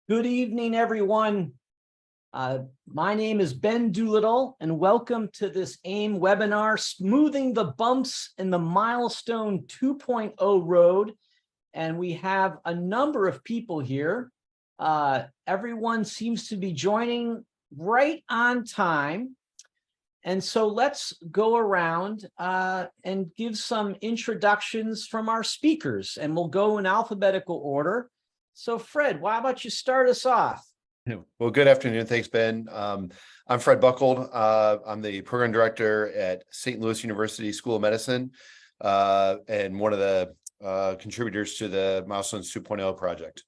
Good evening, everyone. My name is Ben Doolittle, and welcome to this AIM webinar, Smoothing the Bumps in the Milestone 2.0 Road. And we have a number of people here. Everyone seems to be joining right on time. And so let's go around and give some introductions from our speakers, and we'll go in alphabetical order. So Fred, why don't you start us off? Well, good afternoon. Thanks, Ben. I'm Fred Buckold. I'm the program director at St. Louis University School of Medicine and one of the contributors to the Milestones 2.0 project.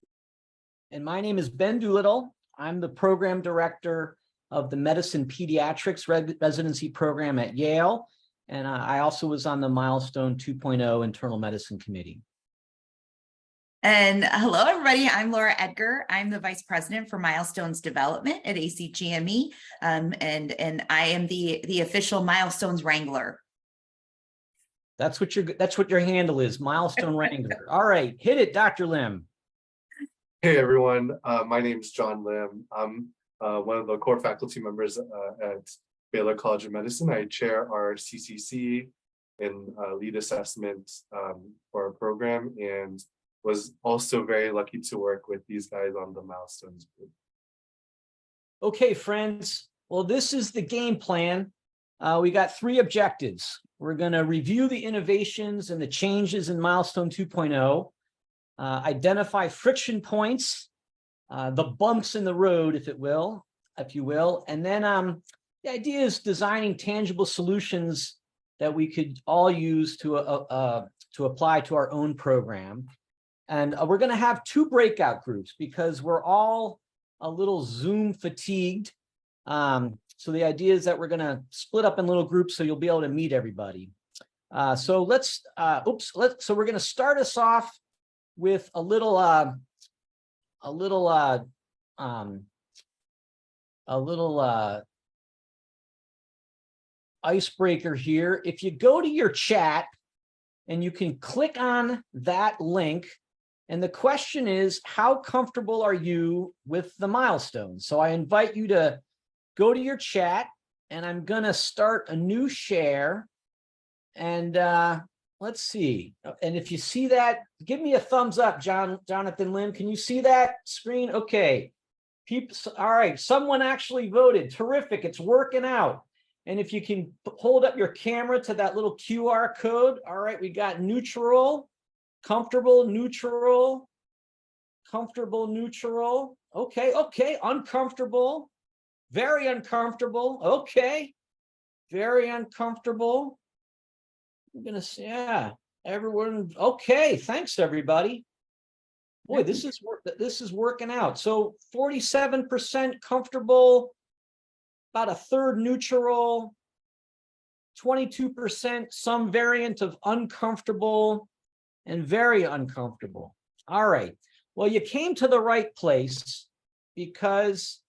And my name is Ben Doolittle. I'm the program director of the Medicine Pediatrics Residency Program at Yale. And I also was on the Milestone 2.0 Internal Medicine Committee. And hello, everybody. I'm Laura Edgar. I'm the Vice President for Milestones Development at ACGME, and I am the official Milestones Wrangler. That's what your handle is, Milestone Wrangler. All right, hit it, Dr. Lim. Hey, everyone. My name is John Lim. I'm one of the core faculty members at Baylor College of Medicine. I chair our CCC in lead assessment for our program, and was also very lucky to work with these guys on the Milestones group. Okay, friends. Well, this is the game plan. We got 3 objectives. We're going to review the innovations and the changes in Milestone 2.0, identify friction points, the bumps in the road, if you will. And then the idea is designing tangible solutions that we could all use to apply to our own program. And we're going to have 2 breakout groups because we're all a little Zoom fatigued. So the idea is that we're going to split up in little groups so you'll be able to meet everybody. So we're going to start us off with a little icebreaker here. If you go to your chat and you can click on that link, and the question is, how comfortable are you with the milestones? So I invite you to go to your chat, and I'm going to start a new share. And let's see. And if you see that, give me a thumbs up, Jonathan Lim. Can you see that screen? Okay. All right. Someone actually voted. Terrific. It's working out. And if you can hold up your camera to that little QR code. All right. We got neutral. Comfortable, neutral, comfortable, neutral. Okay, uncomfortable, very uncomfortable. Okay, very uncomfortable. I'm gonna say, yeah, everyone. Okay, thanks everybody. Boy, this is working out. So 47% comfortable, about a third neutral, 22% some variant of uncomfortable, and very uncomfortable. All right. Well, you came to the right place because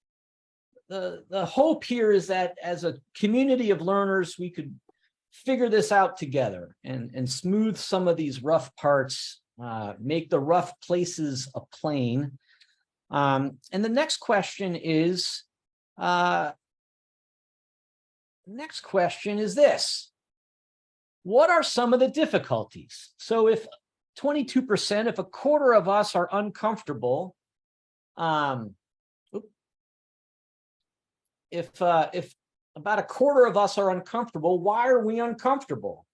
the hope here is that as a community of learners, we could figure this out together and smooth some of these rough parts, make the rough places a plane. And the next question is this. What are some of the difficulties? So if 22%, if a quarter of us are uncomfortable, if about a quarter of us are uncomfortable, why are we uncomfortable?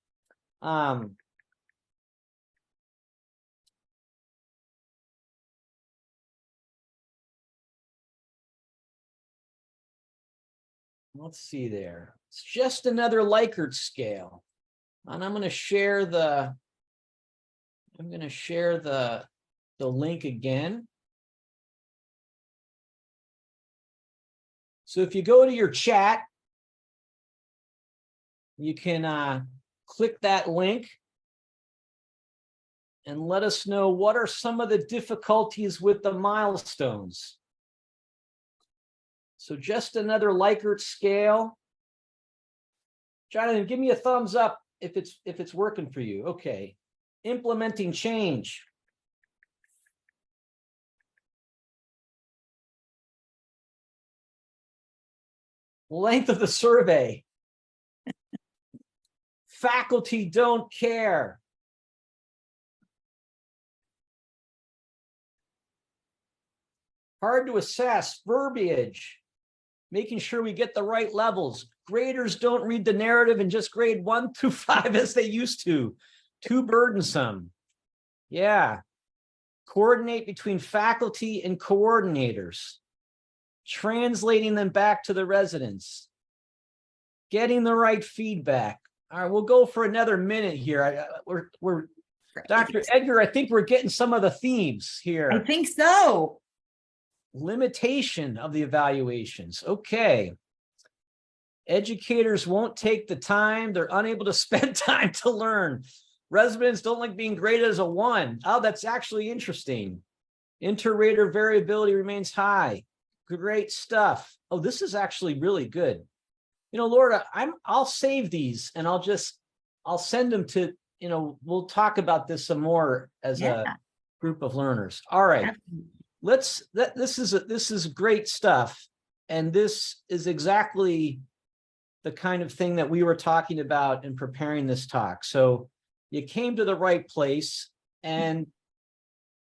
Let's see there. It's just another Likert scale. And I'm going to share the link again. So if you go to your chat, you can click that link and let us know what are some of the difficulties with the milestones. So just another Likert scale. Jonathan, give me a thumbs up if it's working for you. Okay. Implementing change. Length of the survey. Faculty don't care. Hard to assess. Verbiage. Making sure we get the right levels. Graders don't read the narrative and just grade 1 through 5 as they used to. Too burdensome. Yeah. Coordinate between faculty and coordinators. Translating them back to the residents. Getting the right feedback. All right, we'll go for another minute here. We're Dr. Edgar, I think we're getting some of the themes here. I think so. Limitation of the evaluations. Okay. Educators won't take the time. They're unable to spend time to learn. Residents don't like being graded as a 1. Oh, that's actually interesting. Inter-rater variability remains high. Great stuff. Oh, this is actually really good. You know, Laura, I'll save these and I'll send them to, you know, we'll talk about this some more as a group of learners. All right. This is great stuff. And this is exactly the kind of thing that we were talking about in preparing this talk. So you came to the right place and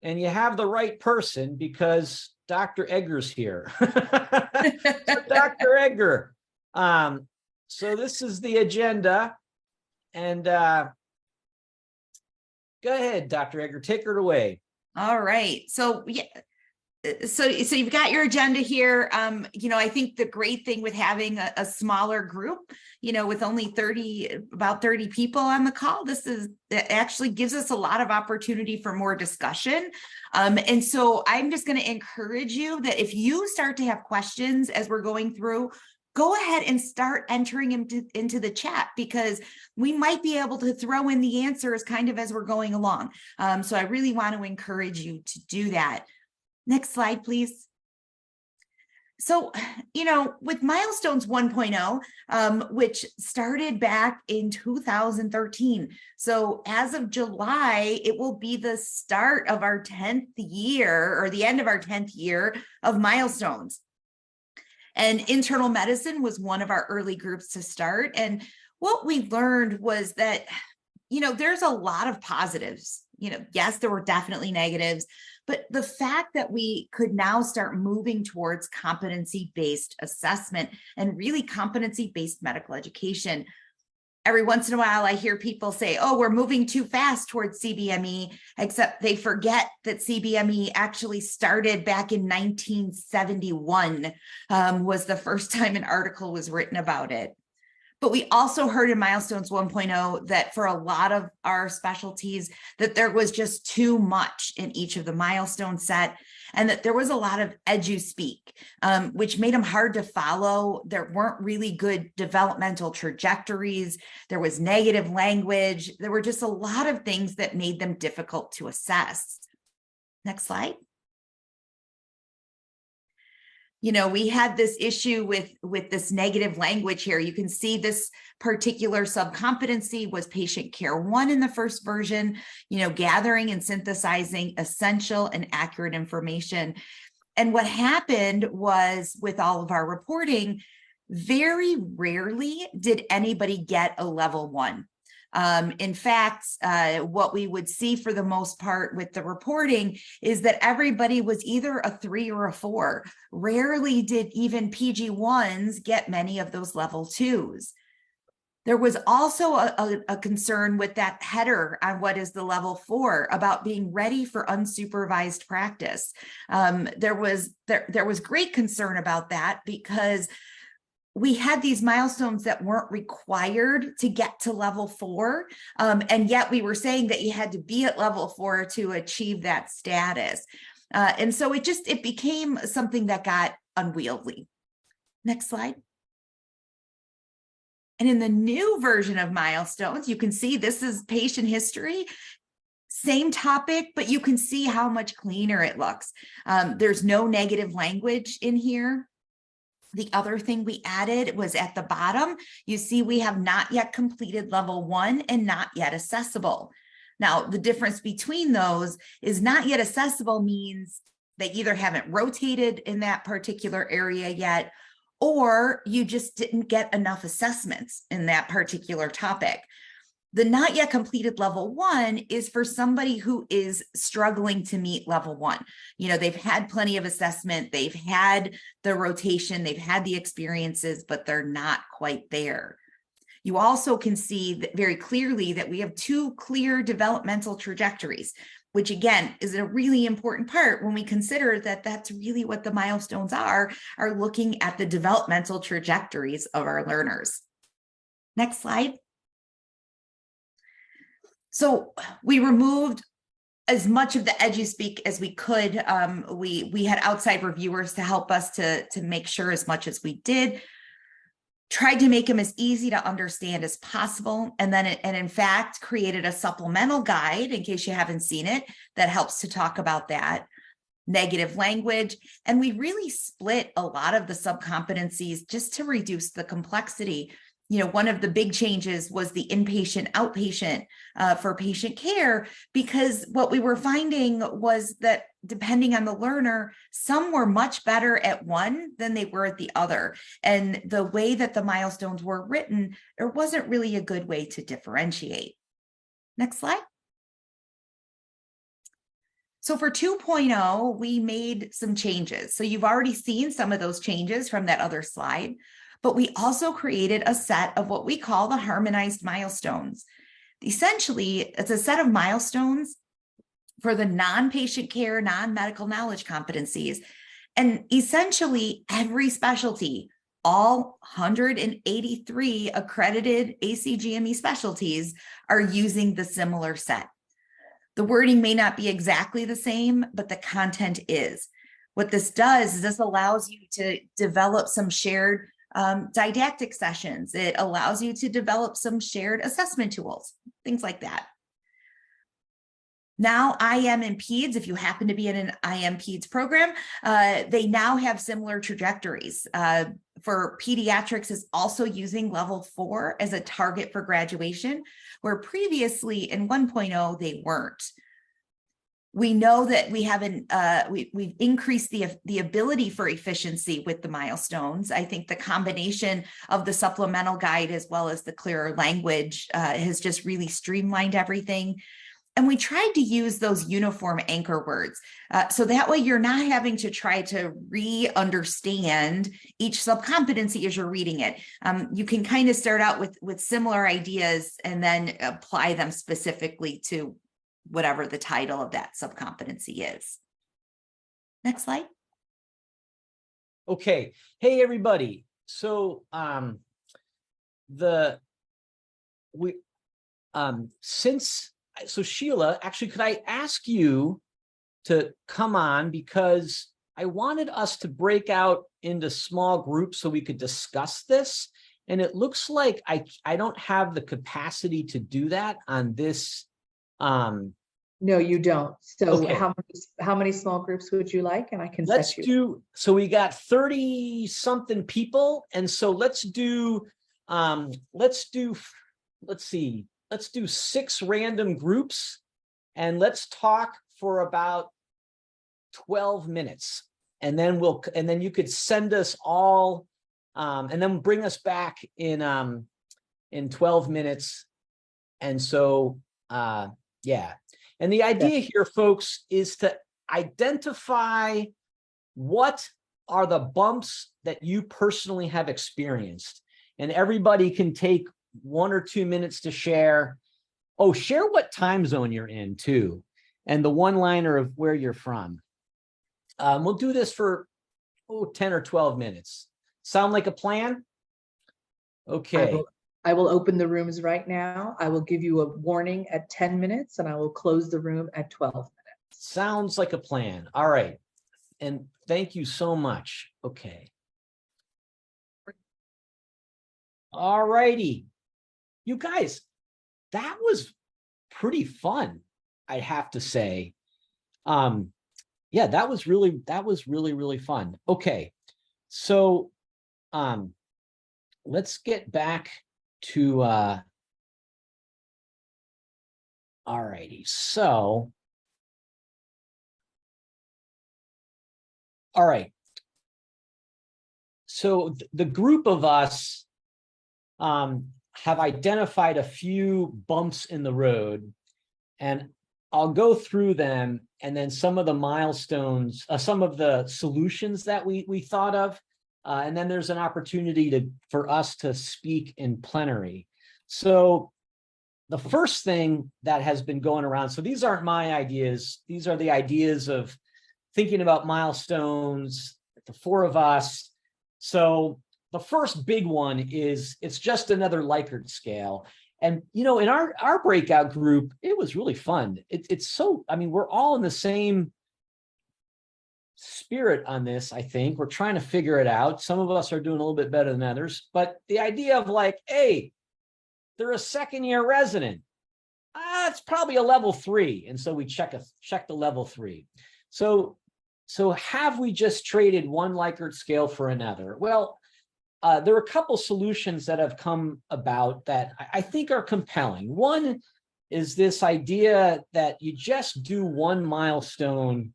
you have the right person because Dr. Edgar's here. Dr. Edgar. So this is the agenda, and go ahead, Dr. Edgar, take it away. All right. So yeah. So you've got your agenda here. You know, I think the great thing with having a smaller group, you know, with only about 30 people on the call, it actually gives us a lot of opportunity for more discussion. And so I'm just going to encourage you that if you start to have questions as we're going through, go ahead and start entering them into the chat, because we might be able to throw in the answers kind of as we're going along. So I really want to encourage you to do that. Next slide, please. So, you know, with Milestones 1.0, which started back in 2013. So as of July, it will be the start of our 10th year, or the end of our 10th year of Milestones. And internal medicine was one of our early groups to start. And what we learned was that, you know, there's a lot of positives. You know, yes, there were definitely negatives, but the fact that we could now start moving towards competency-based assessment and really competency-based medical education. Every once in a while, I hear people say, oh, we're moving too fast towards CBME, except they forget that CBME actually started back in 1971, was the first time an article was written about it. But we also heard in Milestones 1.0 that for a lot of our specialties, that there was just too much in each of the milestone set, and that there was a lot of edu-speak, which made them hard to follow. There weren't really good developmental trajectories. There was negative language. There were just a lot of things that made them difficult to assess. Next slide. You know, we had this issue with this negative language here. You can see this particular subcompetency was patient care 1 in the first version, you know, gathering and synthesizing essential and accurate information. And what happened was, with all of our reporting, very rarely did anybody get a level 1. In fact, what we would see for the most part with the reporting is that everybody was either a 3 or a 4. Rarely did even PG1s get many of those level 2s. There was also a concern with that header on what is the level 4 about being ready for unsupervised practice. There was great concern about that, because we had these milestones that weren't required to get to level 4. And yet we were saying that you had to be at level 4 to achieve that status. And so it became something that got unwieldy. Next slide. And in the new version of Milestones, you can see this is patient history. Same topic, but you can see how much cleaner it looks. There's no negative language in here. The other thing we added was at the bottom, you see we have not yet completed level 1 and not yet accessible. Now, the difference between those is not yet accessible means they either haven't rotated in that particular area yet, or you just didn't get enough assessments in that particular topic. The not yet completed level 1 is for somebody who is struggling to meet level 1. You know, they've had plenty of assessment, they've had the rotation, they've had the experiences, but they're not quite there. You also can see that very clearly that we have 2 clear developmental trajectories, which again is a really important part when we consider that that's really what the milestones are looking at the developmental trajectories of our learners. Next slide. So we removed as much of the EduSpeak as we could. We had outside reviewers to help us to make sure as much as we did. Tried to make them as easy to understand as possible. And in fact, created a supplemental guide in case you haven't seen it that helps to talk about that. Negative language. And we really split a lot of the subcompetencies just to reduce the complexity. You know, one of the big changes was the inpatient, outpatient for patient care, because what we were finding was that depending on the learner, some were much better at one than they were at the other. And the way that the milestones were written, there wasn't really a good way to differentiate. Next slide. So for 2.0, we made some changes. So you've already seen some of those changes from that other slide. But we also created a set of what we call the harmonized milestones. Essentially, it's a set of milestones for the non-patient care, non-medical knowledge competencies. And essentially every specialty, all 183 accredited ACGME specialties are using the similar set. The wording may not be exactly the same, but the content is. What this does is this allows you to develop some shared didactic sessions. It allows you to develop some shared assessment tools, things like that. Now, IM and PEDS, if you happen to be in an IM PEDS program, they now have similar trajectories. For pediatrics is also using level 4 as a target for graduation, where previously in 1.0, they weren't. We know that we haven't, we've increased the ability for efficiency with the milestones. I think the combination of the supplemental guide as well as the clearer language has just really streamlined everything. And we tried to use those uniform anchor words. So that way you're not having to try to re-understand each subcompetency as you're reading it. You can kind of start out with similar ideas and then apply them specifically to whatever the title of that subcompetency is. Next slide. Okay. Hey, everybody. So Sheila, actually, could I ask you to come on, because I wanted us to break out into small groups so we could discuss this. And it looks like I don't have the capacity to do that on this. No, you don't. So okay. how many small groups would you like? And I can Let's set you. do, so we got 30 something people. And so let's do 6 random groups, and let's talk for about 12 minutes. And then you could send us all, and then bring us back in 12 minutes. And so, yeah. And the idea here, folks, is to identify what are the bumps that you personally have experienced. And everybody can take 1 or 2 minutes to share. Oh, share what time zone you're in too, and the one-liner of where you're from. We'll do this for 10 or 12 minutes. Sound like a plan? Okay. I will open the rooms right now. I will give you a warning at 10 minutes and I will close the room at 12 minutes. Sounds like a plan. All right. And thank you so much. Okay. All righty. You guys, that was pretty fun, I have to say. Yeah, that was really, really fun. Okay. So, let's get back to, all righty. So, all right. so the group of us have identified a few bumps in the road, and I'll go through them, and then some of the milestones, some of the solutions that we thought of, and then there's an opportunity for us to speak in plenary. So the first thing that has been going around, so these aren't my ideas, these are the ideas of thinking about milestones, the four of us. So the first big one is it's just another Likert scale. And, you know, in our breakout group, it was really fun. It's so, I mean, we're all in the same spirit on this, I think. We're trying to figure it out. Some of us are doing a little bit better than others, but the idea of like, hey, they're a second-year resident. It's probably a level 3. And so we check the level 3. So have we just traded one Likert scale for another? Well, there are a couple solutions that have come about that I think are compelling. One is this idea that you just do one milestone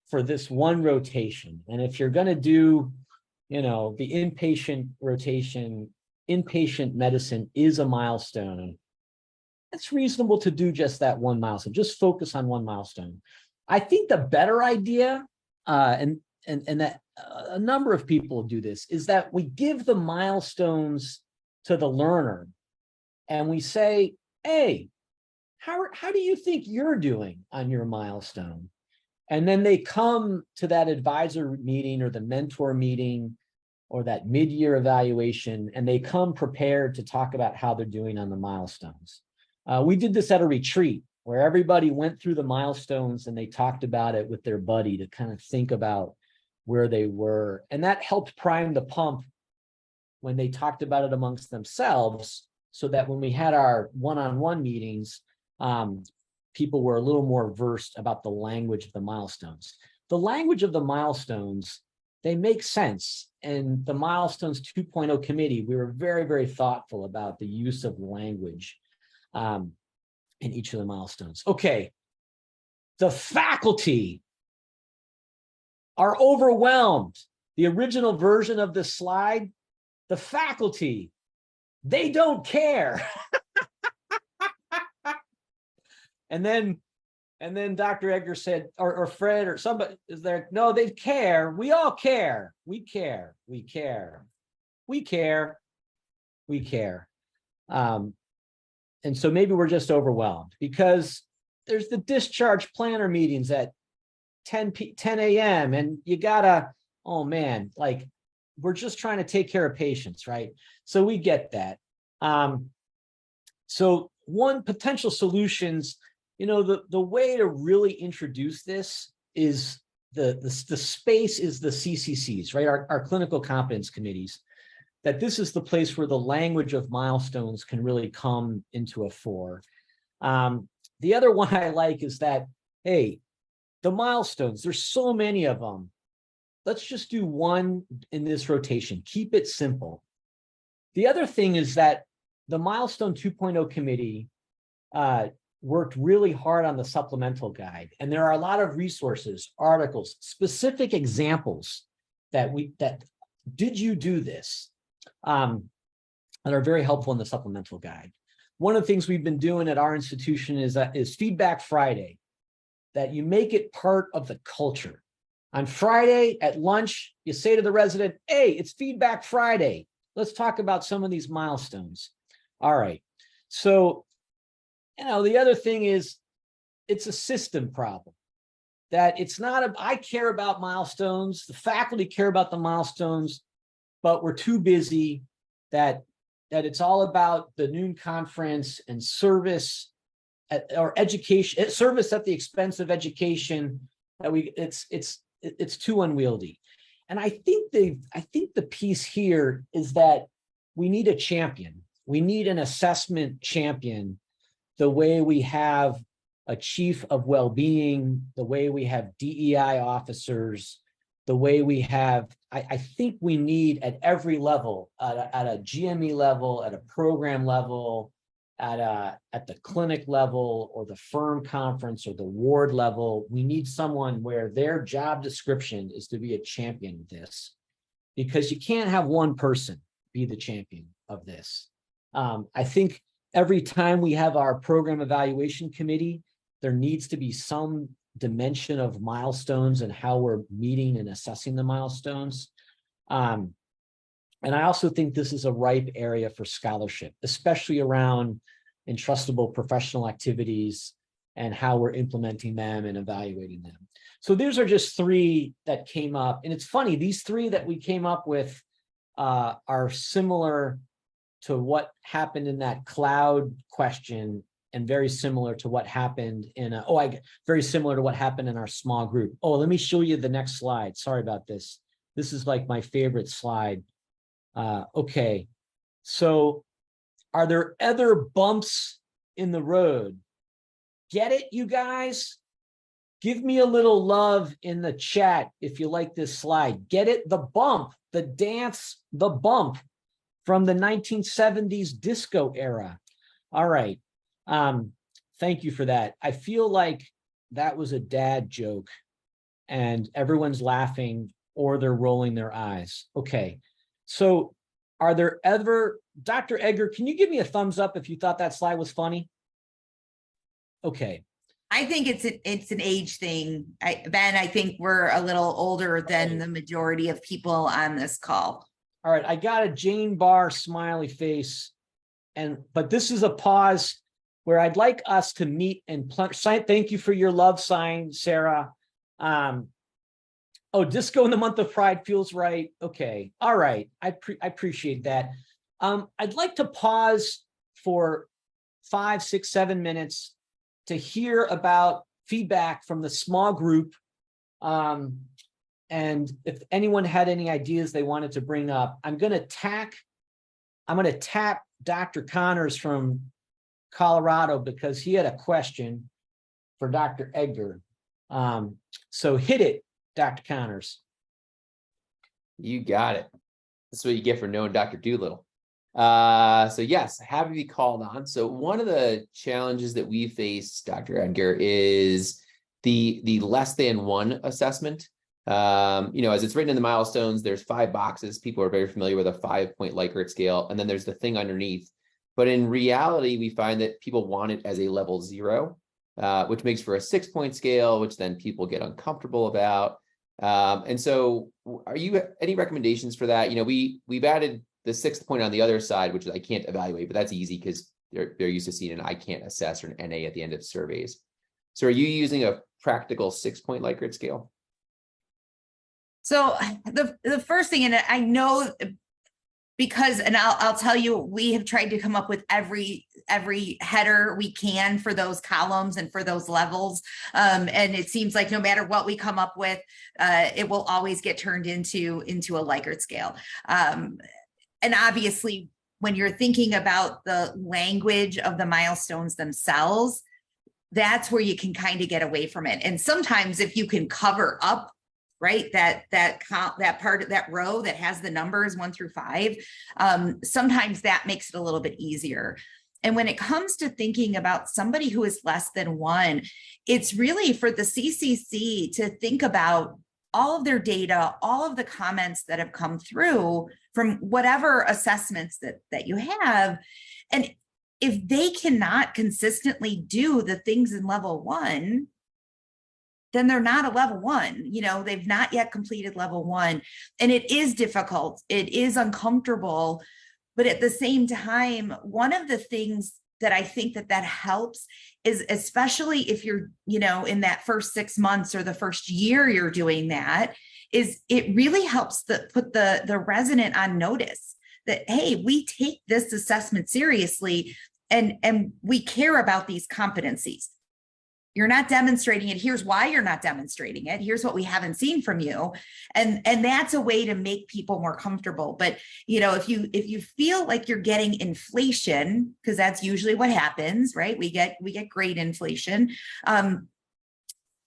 for this one rotation. And if you're going to do, you know, the inpatient rotation, inpatient medicine is a milestone. It's reasonable to do just that one milestone, just focus on one milestone. I think the better idea, and that a number of people do this, is that we give the milestones to the learner and we say, hey, how do you think you're doing on your milestone? And then they come to that advisor meeting or the mentor meeting or that mid-year evaluation, and they come prepared to talk about how they're doing on the milestones. We did this at a retreat where everybody went through the milestones and they talked about it with their buddy to kind of think about where they were. And that helped prime the pump when they talked about it amongst themselves, so that when we had our one-on-one meetings, people were a little more versed about the language of the milestones. The language of the milestones, they make sense. And the Milestones 2.0 committee, we were very, very thoughtful about the use of language in each of the milestones. Okay, the faculty are overwhelmed. The original version of this slide, the faculty, they don't care. And then Dr. Edgar said, or Fred or somebody is there, no, they care. We all care. We care. We care. We care. We care. And so maybe we're just overwhelmed because there's the discharge planner meetings at 10 a.m. and you gotta, oh man, like we're just trying to take care of patients, right? So we get that. So one potential solutions, you know, the way to really introduce this is the space is the CCCs, right? Our clinical competence committees, that this is the place where the language of milestones can really come into a fore. The other one I like is that, hey, the milestones, there's so many of them. Let's just do one in this rotation. Keep it simple. The other thing is that the Milestone 2.0 committee worked really hard on the supplemental guide. And there are a lot of resources, articles, specific examples that did you do this? That are very helpful in the supplemental guide. One of the things we've been doing at our institution is Feedback Friday, that you make it part of the culture. On Friday at lunch, you say to the resident, hey, it's Feedback Friday. Let's talk about some of these milestones. All right. So, you know, the other thing is it's a system problem, that it's not I care about milestones, the faculty care about the milestones, but we're too busy that it's all about the noon conference and service or education, service at the expense of education, that it's too unwieldy. And I think the piece here is that we need a champion. We need an assessment champion, the way we have a chief of well-being, the way we have DEI officers, the way we have, I think we need at every level, at a GME level, at a program level, at the clinic level, or the firm conference, or the ward level, we need someone where their job description is to be a champion of this. because you can't have one person be the champion of this. I think every time we have our program evaluation committee, there needs to be some dimension of milestones and how we're meeting and assessing the milestones. And I also think this is a ripe area for scholarship, especially around entrustable professional activities and how we're implementing them and evaluating them. So these are just three that came up. And it's funny, these three that we came up with are similar to what happened in that cloud question and very similar to what happened in very similar to what happened in our small group. Oh, let me show you the next slide. Sorry about this. This is like my favorite slide. Okay, so are there other bumps in the road? Get it, you guys? Give me a little love in the chat if you like this slide. Get it? The bump, the dance, the bump from the 1970s disco era. All right. Thank you for that. I feel like that was a dad joke and everyone's laughing or they're rolling their eyes. Okay. So are there ever, Dr. Edgar, can you give me a thumbs up if you thought that slide was funny? Okay. I think it's an age thing. Ben, I think we're a little older than the majority of people on this call. All right, I got a Jane Barr smiley face, but this is a pause where I'd like us to meet and plunge. Thank you for your love sign, Sarah. Oh, disco in the month of Pride feels right. Okay, all right, I appreciate that. I'd like to pause for 5, 6, 7 minutes to hear about feedback from the small group. And if anyone had any ideas they wanted to bring up, I'm going to tap Dr. Connors from Colorado because he had a question for Dr. Edgar. So hit it, Dr. Connors. You got it. That's what you get for knowing Dr. Doolittle. So yes, happy to be called on. So one of the challenges that we face, Dr. Edgar, is the less than one assessment. As it's written in the milestones, there's 5 boxes. People are very familiar with a 5-point Likert scale, and then there's the thing underneath. But in reality, we find that people want it as a level 0, which makes for a 6-point scale, which then people get uncomfortable about. And so are you any recommendations for that? We've added the 6th point on the other side, which I can't evaluate, but that's easy because they're used to seeing an I can't assess or an NA at the end of surveys. So are you using a practical 6-point Likert scale? So the first thing, and I know because, and I'll tell you, we have tried to come up with every header we can for those columns and for those levels. And it seems like no matter what we come up with, it will always get turned into a Likert scale. And obviously, when you're thinking about the language of the milestones themselves, that's where you can kind of get away from it. And sometimes if you can cover up, right, that part of that row that has the numbers 1 through 5, sometimes that makes it a little bit easier. And when it comes to thinking about somebody who is less than 1, it's really for the CCC to think about all of their data, all of the comments that have come through from whatever assessments that you have. And if they cannot consistently do the things in level 1, then they're not a level 1. They've not yet completed level 1. And it is difficult. It is uncomfortable. But at the same time, one of the things that I think that helps is, especially if you're, in that first 6 months or the first year you're doing that, is it really helps put the resident on notice that, hey, we take this assessment seriously and we care about these competencies. You're not demonstrating it. Here's why you're not demonstrating it. Here's what we haven't seen from you. And that's a way to make people more comfortable. But, if you feel like you're getting inflation, because that's usually what happens, right? We get grade inflation.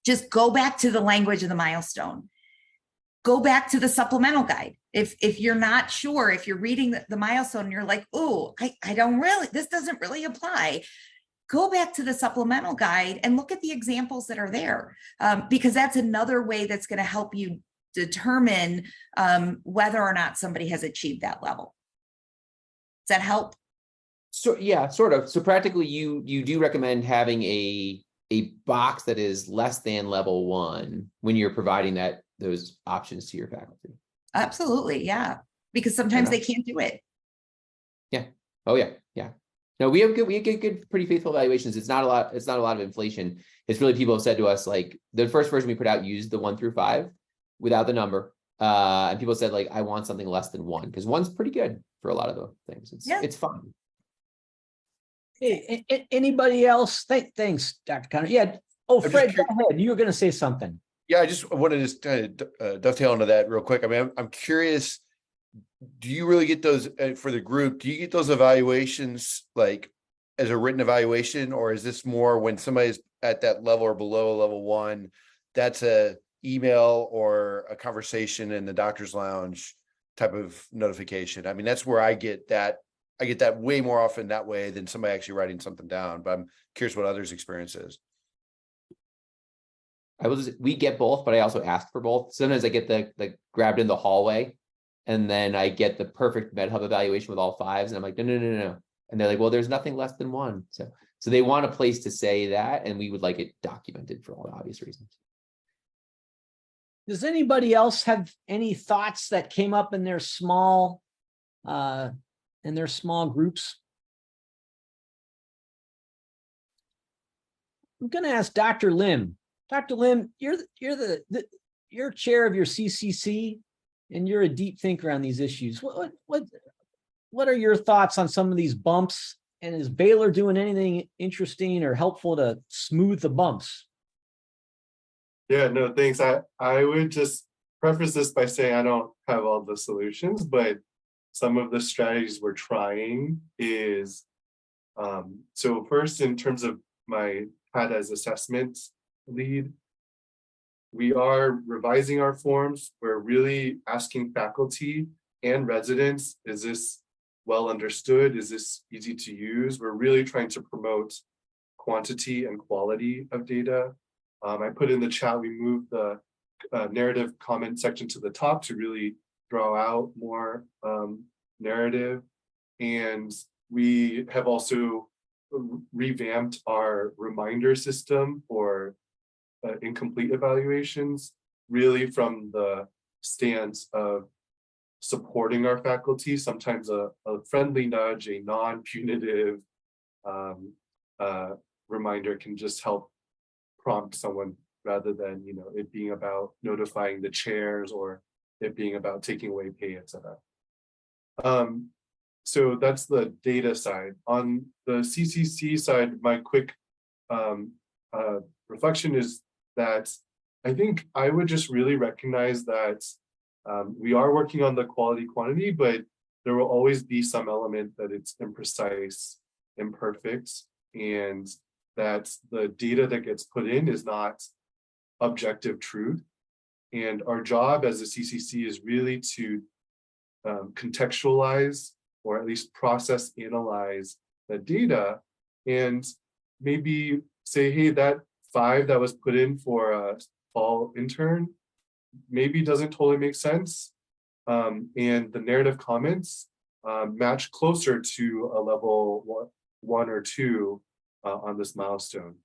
Just go back to the language of the milestone. Go back to the supplemental guide. If you're not sure, if you're reading the milestone and you're like, oh, I don't really, this doesn't really apply. Go back to the supplemental guide and look at the examples that are there, because that's another way that's going to help you determine whether or not somebody has achieved that level. Does that help? So yeah, sort of. So practically you do recommend having a box that is less than level 1 when you're providing those options to your faculty. Absolutely, yeah. Because sometimes they can't do it. Yeah. Oh yeah. Yeah. No, we get good, pretty faithful evaluations. It's not a lot of inflation. It's really, people have said to us, like, the first version we put out used the 1 through 5 without the number. And people said, like, I want something less than 1, because 1's pretty good for a lot of the things. It's fun. Hey, anybody else? Thanks, Dr. Connor. Yeah. Oh, Fred, go ahead. You were going to say something. Yeah, I just wanted to kind of dovetail into that real quick. I mean, I'm curious, do you really get those for the group? Do you get those evaluations like as a written evaluation, or is this more when somebody's at that level or below level 1, that's a email or a conversation in the doctor's lounge type of notification? I mean, that's where I get that way more often that way than somebody actually writing something down, but I'm curious what others' experience is. We get both, but I also ask for both. Sometimes I get the grabbed in the hallway, and then I get the perfect MedHub evaluation with all 5s, and I'm like, no. And they're like, well, there's nothing less than 1. So they want a place to say that, and we would like it documented for all the obvious reasons. Does anybody else have any thoughts that came up in their small groups? I'm going to ask Dr. Lim. Dr. Lim, you're chair of your CCC, and you're a deep thinker on these issues. What are your thoughts on some of these bumps? And is Baylor doing anything interesting or helpful to smooth the bumps? Yeah, no, thanks. I would just preface this by saying I don't have all the solutions, but some of the strategies we're trying is, so first, in terms of my PAD as assessment lead, we are revising our forms. We're really asking faculty and residents, is this well understood? Is this easy to use? We're really trying to promote quantity and quality of data. I put in the chat, we moved the narrative comment section to the top to really draw out more narrative. And we have also revamped our reminder system for incomplete evaluations, really from the stance of supporting our faculty, sometimes a friendly nudge, a non-punitive reminder can just help prompt someone rather than, you know, it being about notifying the chairs or it being about taking away pay, etc. So that's the data side. On the CCC side, my quick reflection is that I think I would just really recognize that we are working on the quality quantity, but there will always be some element that it's imprecise, imperfect, and that the data that gets put in is not objective truth. And our job as a CCC is really to contextualize or at least process, analyze the data and maybe say, hey, that 5 that was put in for a fall intern maybe doesn't totally make sense. And the narrative comments match closer to a level 1 or 2 on this milestone.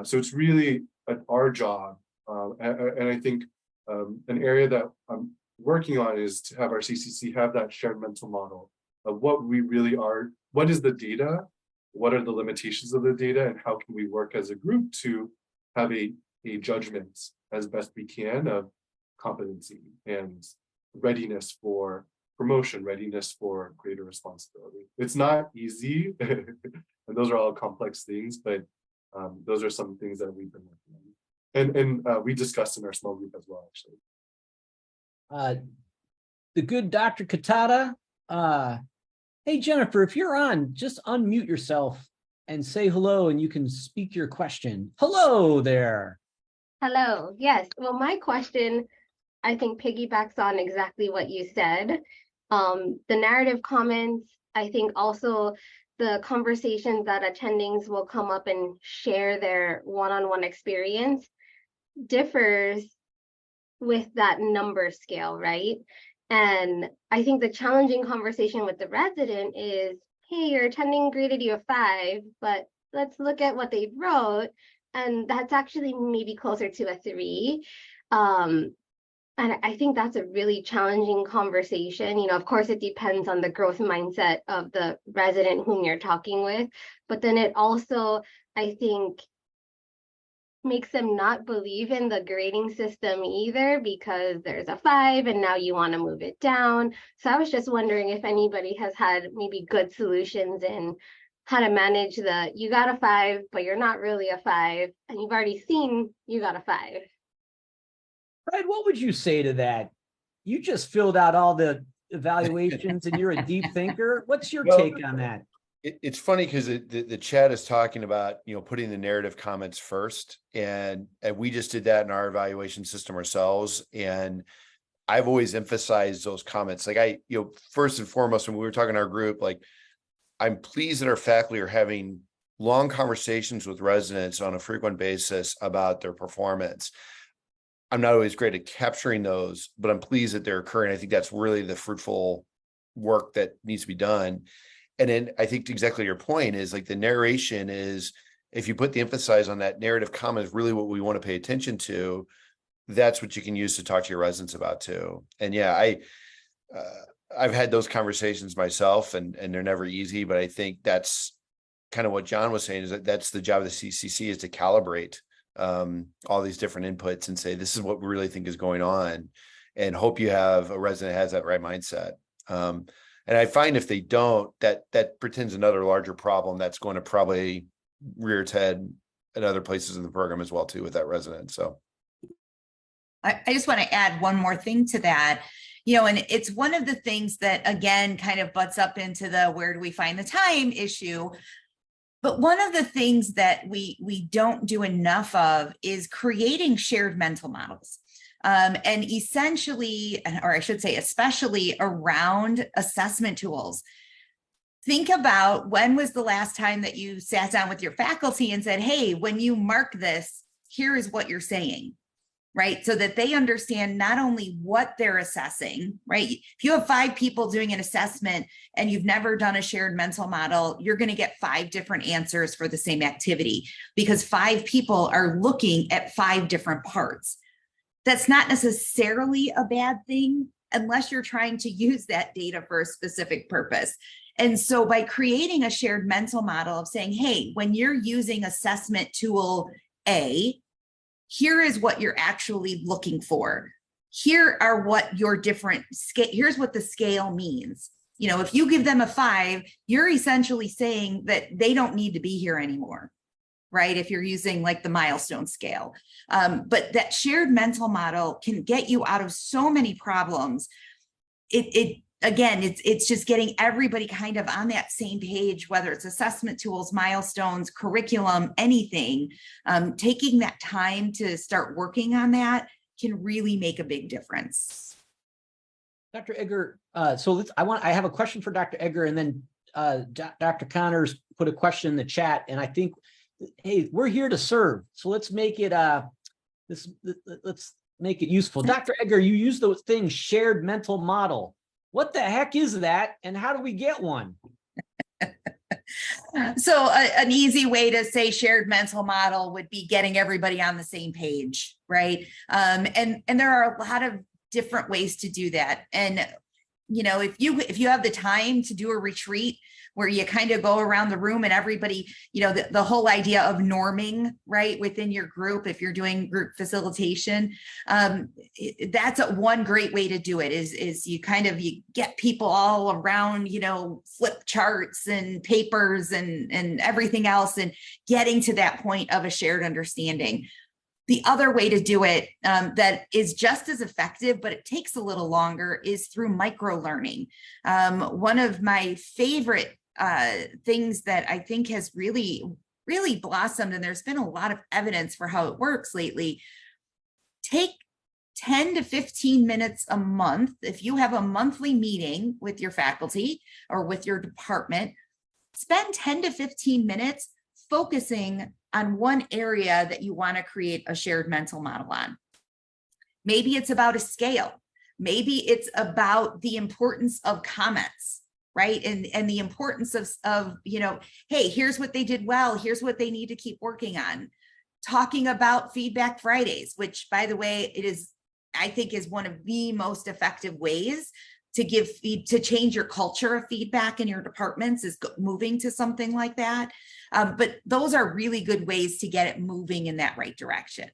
So it's really our job. And I think an area that I'm working on is to have our CCC have that shared mental model of what we really are, what is the data, what are the limitations of the data, and how can we work as a group to have a judgment as best we can of competency and readiness for promotion, readiness for greater responsibility. It's not easy, and those are all complex things, but those are some things that we've been working on. And we discussed in our small group as well, actually. The good Dr. Katada, hey, Jennifer, if you're on, just unmute yourself and say hello, and you can speak your question. Hello there. Hello. Yes. Well, my question, I think, piggybacks on exactly what you said. The narrative comments, I think also the conversations that attendings will come up and share their one-on-one experience differs with that number scale, right? And I think the challenging conversation with the resident is, hey, your attending graded you a 5, but let's look at what they wrote. And that's actually maybe closer to a 3. And I think that's a really challenging conversation. You know, of course, it depends on the growth mindset of the resident whom you're talking with, but then it also, I think, makes them not believe in the grading system either, because there's a 5 and now you want to move it down. So I was just wondering if anybody has had maybe good solutions in how to manage the, you got a 5, but you're not really a 5, and you've already seen you got a 5. Fred, what would you say to that? You just filled out all the evaluations and you're a deep thinker. What's your Well, take on that? It's funny because the chat is talking about, putting the narrative comments first. And we just did that in our evaluation system ourselves. And I've always emphasized those comments. Like first and foremost, when we were talking to our group, like, I'm pleased that our faculty are having long conversations with residents on a frequent basis about their performance. I'm not always great at capturing those, but I'm pleased that they're occurring. I think that's really the fruitful work that needs to be done. And then I think exactly your point is, like, the narration is, if you put the emphasis on that narrative comment is really what we want to pay attention to, that's what you can use to talk to your residents about too. And yeah, I've had those conversations myself, and they're never easy, but I think that's kind of what John was saying, is that's the job of the CCC, is to calibrate all these different inputs and say, this is what we really think is going on, and hope you have a resident that has that right mindset. And I find if they don't, that pretends another larger problem that's going to probably rear its head at other places in the program as well too, with that resident. So I just want to add one more thing to that, and it's one of the things that, again, kind of butts up into the where do we find the time issue. But one of the things that we don't do enough of is creating shared mental models. And essentially, or I should say, especially around assessment tools. Think about, when was the last time that you sat down with your faculty and said, hey, when you mark this, here is what you're saying, right? So that they understand not only what they're assessing, right? If you have 5 people doing an assessment and you've never done a shared mental model, you're going to get 5 different answers for the same activity, because 5 people are looking at 5 different parts. That's not necessarily a bad thing unless you're trying to use that data for a specific purpose. And so by creating a shared mental model of saying, hey, when you're using assessment tool A, here is what you're actually looking for. Here are what your different scale, here's what the scale means. If you give them a 5, you're essentially saying that they don't need to be here anymore, right? If you're using like the milestone scale. But that shared mental model can get you out of so many problems. It's just getting everybody kind of on that same page, whether it's assessment tools, milestones, curriculum, anything. Taking that time to start working on that can really make a big difference. Dr. Egger, I have a question for Dr. Egger, and then Dr. Connors put a question in the chat, and I think, hey, we're here to serve, so let's make it let's make it useful. Dr. Egger, you use those things, shared mental model. What the heck is that, and how do we get one? So an easy way to say shared mental model would be getting everybody on the same page, right? And there are a lot of different ways to do that. And if you have the time to do a retreat where you kind of go around the room and everybody, the whole idea of norming, right, within your group, if you're doing group facilitation, that's one great way to do it, is you get people all around, flip charts and papers and everything else, and getting to that point of a shared understanding. The other way to do it that is just as effective, but it takes a little longer, is through micro learning. One of my favorite things that I think has really, really blossomed, and there's been a lot of evidence for how it works lately. Take 10 to 15 minutes a month. If you have a monthly meeting with your faculty or with your department, spend 10 to 15 minutes focusing on one area that you want to create a shared mental model on. Maybe it's about a scale. Maybe it's about the importance of comments, right? And the importance of, you know, hey, here's what they did well. Here's what they need to keep working on. Talking about Feedback Fridays, which, by the way, I think is one of the most effective ways to change your culture of feedback in your departments, is moving to something like that. But those are really good ways to get it moving in that right direction.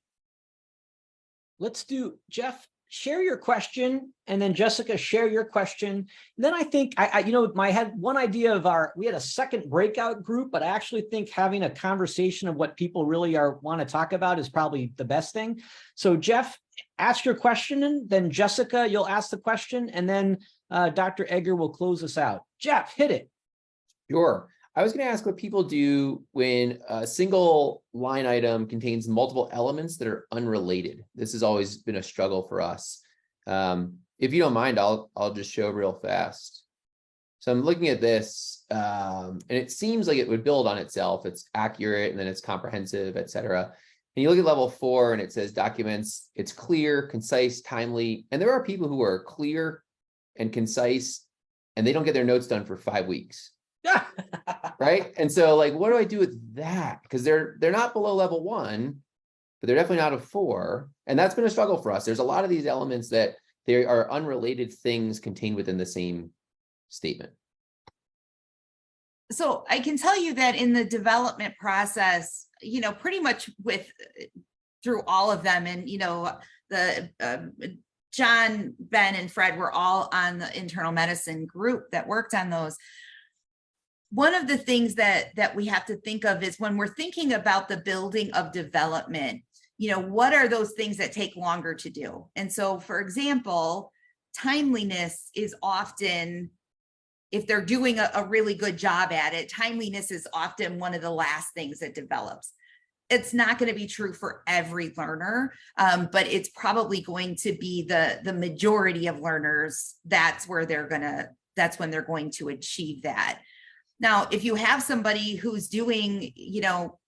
Let's do, Jeff, share your question, and then Jessica, share your question. And then I think I had one idea of we had a second breakout group, but I actually think having a conversation of what people really want to talk about is probably the best thing. So Jeff, ask your question, and then Jessica, you'll ask the question, and then Dr. Edgar will close us out. Jeff, hit it. Sure. I was going to ask what people do when a single line item contains multiple elements that are unrelated. This has always been a struggle for us. If you don't mind, I'll just show real fast. So I'm looking at this, and it seems like it would build on itself. It's accurate, and then it's comprehensive, et cetera. And you look at level 4, and it says documents. It's clear, concise, timely. And there are people who are clear and concise, and they don't get their notes done for 5 weeks. Right. And so, like, what do I do with that? Because they're not below level 1, but they're definitely not a 4. And that's been a struggle for us. There's a lot of these elements that they are unrelated things contained within the same statement. So I can tell you that in the development process, you know, pretty much through all of them, and, you know, the John, Ben, and Fred were all on the internal medicine group that worked on those. One of the things that we have to think of is when we're thinking about the building of development, you know, what are those things that take longer to do? And so, for example, timeliness is often, if they're doing a really good job at it, timeliness is often one of the last things that develops. It's not going to be true for every learner, but it's probably going to be the majority of learners. That's when they're going to achieve that. Now, if you have somebody who's doing, you know,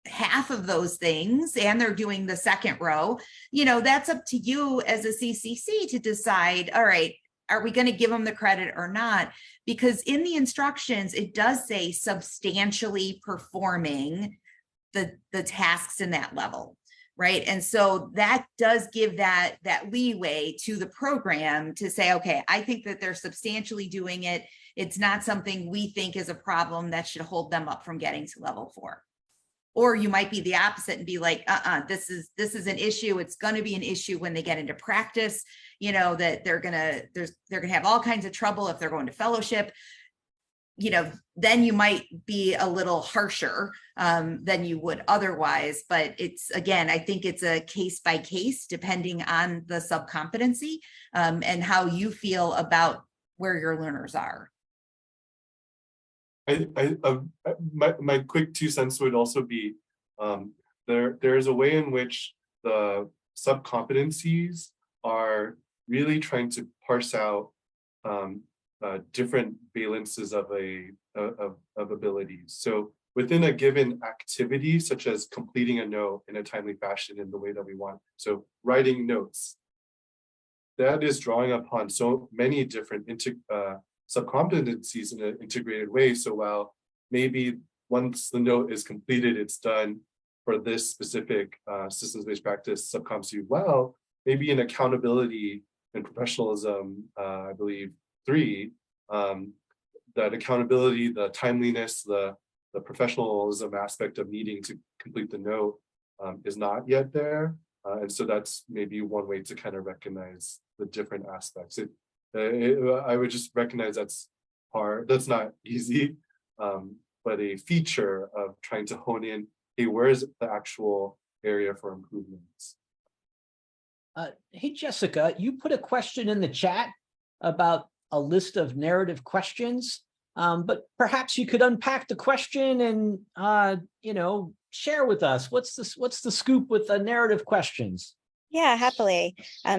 half of those things and they're doing the second row, you know, that's up to you as a CCC to decide, all right, are we going to give them the credit or not? Because in the instructions, it does say substantially performing the tasks in that level, right? And so that does give that leeway to the program to say, okay, I think that they're substantially doing it. It's not something we think is a problem that should hold them up from getting to level 4. Or you might be the opposite and be like, this is an issue. It's going to be an issue when they get into practice, you know, that they're going to have all kinds of trouble if they're going to fellowship. You know, then you might be a little harsher than you would otherwise. But it's, again, I think it's a case by case depending on the subcompetency and how you feel about where your learners are. My quick 2 cents would also be there is a way in which the subcompetencies are really trying to parse out different valences of abilities. So within a given activity, such as completing a note in a timely fashion in the way that we want, so writing notes, that is drawing upon so many different subcompetencies in an integrated way. So while maybe once the note is completed, it's done for this specific systems-based practice subcompetency, well, maybe in accountability and professionalism, I believe 3, that accountability, the timeliness, the professionalism aspect of needing to complete the note is not yet there. And so that's maybe one way to kind of recognize the different aspects. I would just recognize that's hard, that's not easy, but a feature of trying to hone in, hey, where is the actual area for improvements? Hey, Jessica, you put a question in the chat about a list of narrative questions, but perhaps you could unpack the question and, share with us what's the scoop with the narrative questions. Yeah, happily.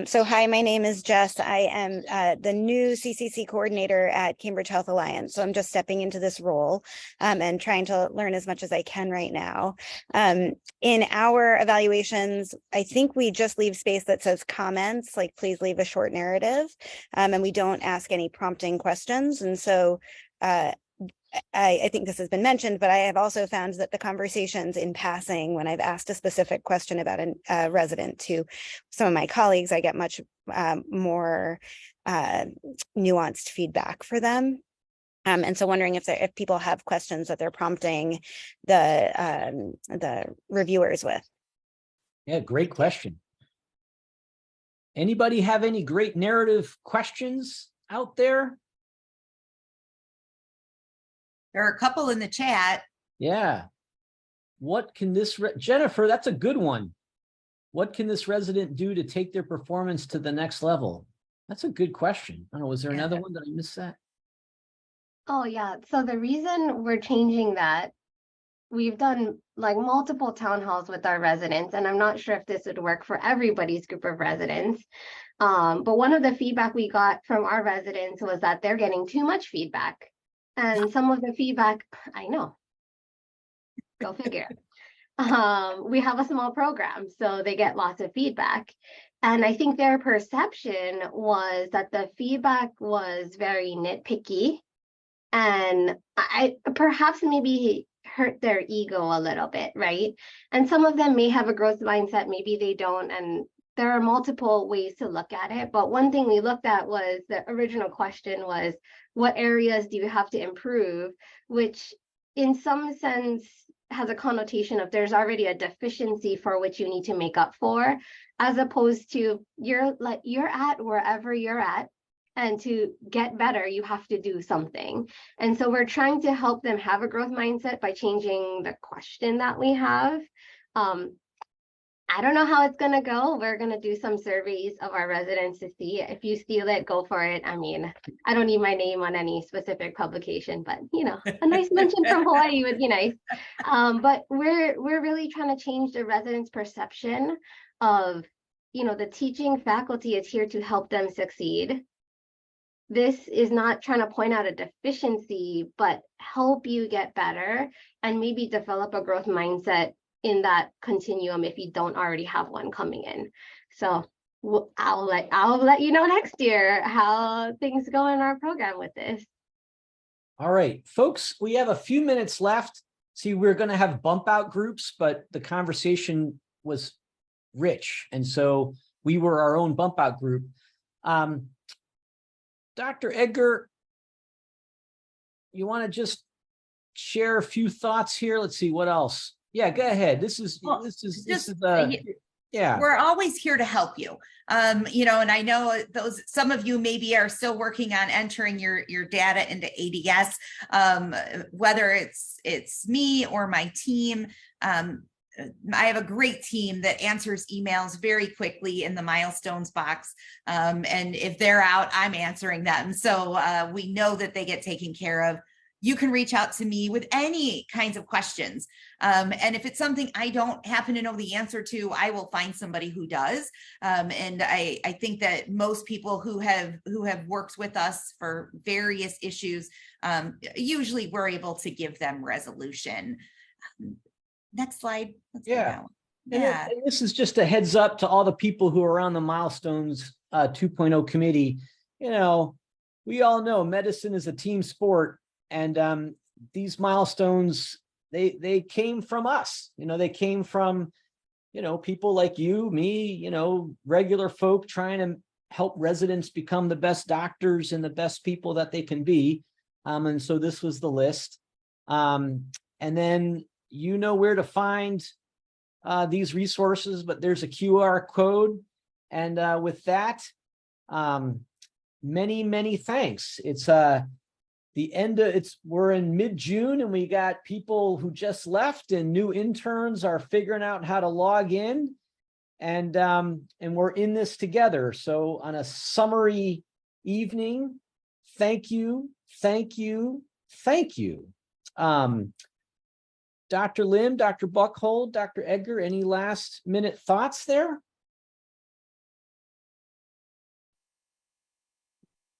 So hi, my name is Jess. I am the new CCC coordinator at Cambridge Health Alliance. So I'm just stepping into this role and trying to learn as much as I can right now. In our evaluations, I think we just leave space that says comments, like please leave a short narrative, and we don't ask any prompting questions. And so I think this has been mentioned, but I have also found that the conversations in passing, when I've asked a specific question about a resident to some of my colleagues, I get much more nuanced feedback for them. And so wondering if people have questions that they're prompting the reviewers with. Yeah, great question. Anybody have any great narrative questions out there? There are a couple in the chat. Yeah. What can this, Jennifer, that's a good one. What can this resident do to take their performance to the next level? That's a good question. I don't know, was there another one that I missed that? Oh, yeah. So the reason we're changing that, we've done like multiple town halls with our residents, and I'm not sure if this would work for everybody's group of residents. But one of the feedback we got from our residents was that they're getting too much feedback. And some of the feedback, I know, go figure. We have a small program, so they get lots of feedback. And I think their perception was that the feedback was very nitpicky, and I perhaps maybe hurt their ego a little bit, right? And some of them may have a growth mindset, maybe they don't, and there are multiple ways to look at it. But one thing we looked at was the original question was, what areas do you have to improve? Which in some sense has a connotation of there's already a deficiency for which you need to make up for, as opposed to you're at wherever you're at, and to get better, you have to do something. And so we're trying to help them have a growth mindset by changing the question that we have. I don't know how it's going to go. We're going to do some surveys of our residents to see. If you steal it, go for it. I mean, I don't need my name on any specific publication, but you know, a nice mention from Hawaii would be nice. But we're really trying to change the residents' perception of, you know, the teaching faculty is here to help them succeed. This is not trying to point out a deficiency, but help you get better and maybe develop a growth mindset in that continuum if you don't already have one coming in. So I'll let you know next year how things go in our program with this. All right, folks, we have a few minutes left. See, we're going to have bump out groups, but the conversation was rich. And so we were our own bump out group. Dr. Edgar, you want to just share a few thoughts here? Let's see what else. Yeah, go ahead. Yeah. We're always here to help you. You know, and I know some of you maybe are still working on entering your data into ADS, whether it's me or my team. I have a great team that answers emails very quickly in the Milestones box. And if they're out, I'm answering them. So we know that they get taken care of. You can reach out to me with any kinds of questions. And if it's something I don't happen to know the answer to, I will find somebody who does. And I think that most people who have worked with us for various issues, usually we're able to give them resolution. Next slide. Yeah. And this is just a heads up to all the people who are on the Milestones 2.0 committee. You know, we all know medicine is a team sport. And these milestones, they came from us. You know, they came from, you know, people like you, me, you know, regular folk trying to help residents become the best doctors and the best people that they can be. And so this was the list. And then you know where to find these resources, but there's a QR code. And with that, many thanks. It's we're in mid-June and we got people who just left and new interns are figuring out how to log in, and we're in this together. So on a summary evening, thank you. Dr. Lim, Dr. Buckhold, Dr. Edgar, any last minute thoughts there?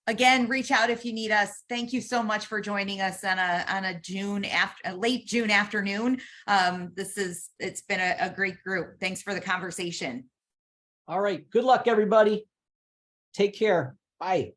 Again, reach out if you need us. Thank you so much for joining us on a late June afternoon. It's been a great group. Thanks for the conversation. All right. Good luck, everybody. Take care. Bye.